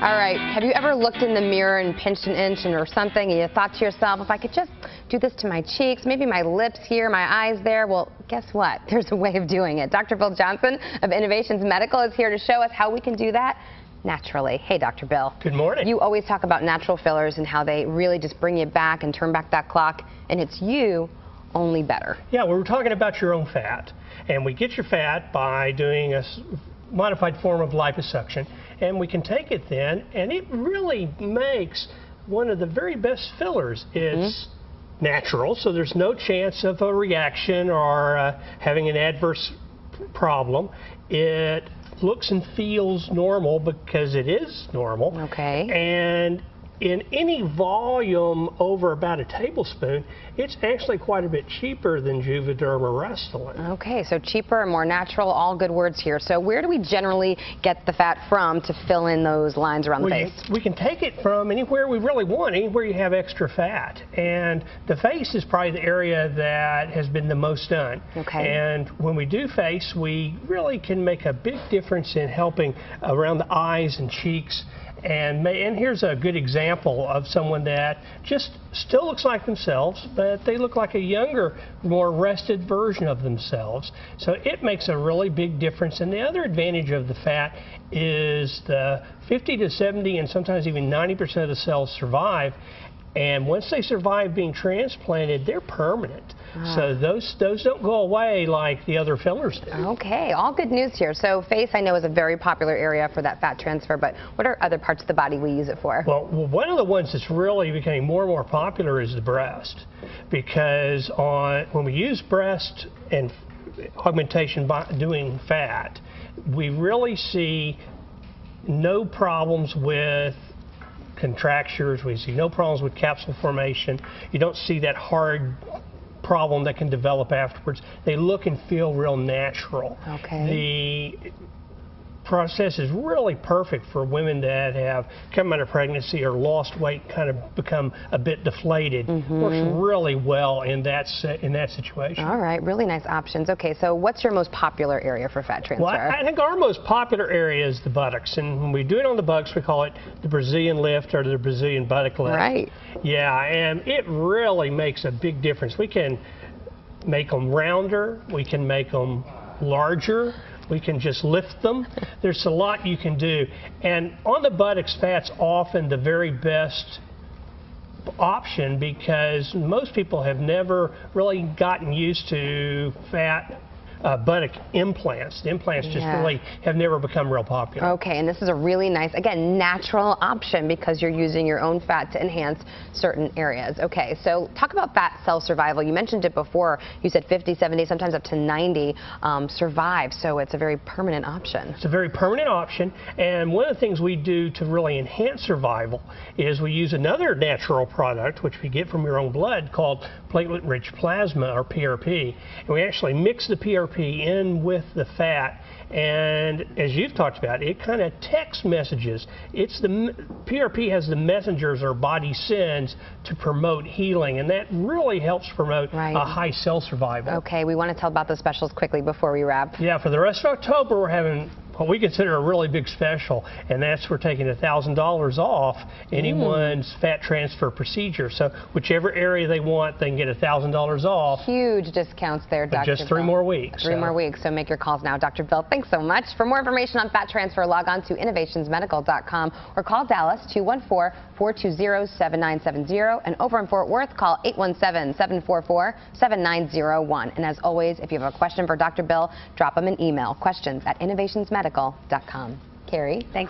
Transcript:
All right, have you ever looked in the mirror and pinched an inch or something and you thought to yourself, if I could just do this to my cheeks, maybe my lips here, my eyes there? Well, guess what? There's a way of doing it. Dr. Bill Johnson of Innovations Medical is here to show us how we can do that naturally. Hey, Dr. Bill. Good morning. You always talk about natural fillers and how they really just bring you back and turn back that clock, and it's you only better. Yeah, we're talking about your own fat, and we get your fat by doing a modified form of liposuction, and we can take it then, and it really makes one of the very best fillers. It's natural, so there's no chance of a reaction or having an adverse problem. It looks and feels normal because it is normal. Okay. And in any volume over about a tablespoon, it's actually quite a bit cheaper than Juvederm or Restylane. Okay, so cheaper and more natural, all good words here. So where do we generally get the fat from to fill in those lines around the face? We can take it from anywhere we really want, anywhere you have extra fat. And the face is probably the area that has been the most done. Okay. And when we do face, we really can make a big difference in helping around the eyes and cheeks. And here's a good example of someone that just still looks like themselves, but they look like a younger, more rested version of themselves. So it makes a really big difference. And the other advantage of the fat is the 50 to 70 and sometimes even 90% of the cells survive. And once they survive being transplanted, they're permanent. So those don't go away like the other fillers do. Okay, all good news here. So face, I know, is a very popular area for that fat transfer, but what are other parts of the body we use it for? Well, one of the ones that's really becoming more and more popular is the breast, because when we use breast and augmentation by doing fat, we really see no problems with contractures. We see no problems with capsule formation. You don't see that hard problem that can develop afterwards. They look and feel real natural. Okay. The process is really perfect for women that have come out of pregnancy or lost weight, kind of become a bit deflated. Works really well in that situation. All right, really nice options. Okay, so what's your most popular area for fat transfer? Well, I think our most popular area is the buttocks, and when we do it on the buttocks, we call it the Brazilian lift or the Brazilian buttock lift. Right. Yeah, and it really makes a big difference. We can make them rounder, we can make them larger, we can just lift them. There's a lot you can do. And on the buttocks, fat's often the very best option because most people have never really gotten used to fat buttock implants. The implants just really have never become real popular. Okay, and this is a really nice, again, natural option because you're using your own fat to enhance certain areas. Okay, so talk about fat cell survival. You mentioned it before. You said 50, 70, sometimes up to 90 survive, so it's a very permanent option. It's a very permanent option, and one of the things we do to really enhance survival is we use another natural product, which we get from your own blood, called platelet-rich plasma, or PRP, and we actually mix the PRP in with the fat, and as you've talked about, it kind of text messages. PRP has the messengers our body sends to promote healing, and that really helps promote a high cell survival. Okay, we want to tell about the specials quickly before we wrap. Yeah, for the rest of October, we're having what we consider a really big special, and that's we're taking $1,000 off anyone's fat transfer procedure. So whichever area they want, they can get $1,000 off. Huge discounts there, Dr. Just 3 more weeks. 3 more weeks, so make your calls now. Dr. Bill, thanks so much. For more information on fat transfer, log on to innovationsmedical.com or call Dallas 214-420-7970, and over in Fort Worth, call 817-744-7901. And as always, if you have a question for Dr. Bill, drop him an email, questions@innovationsmedical.com. Carrie, thanks.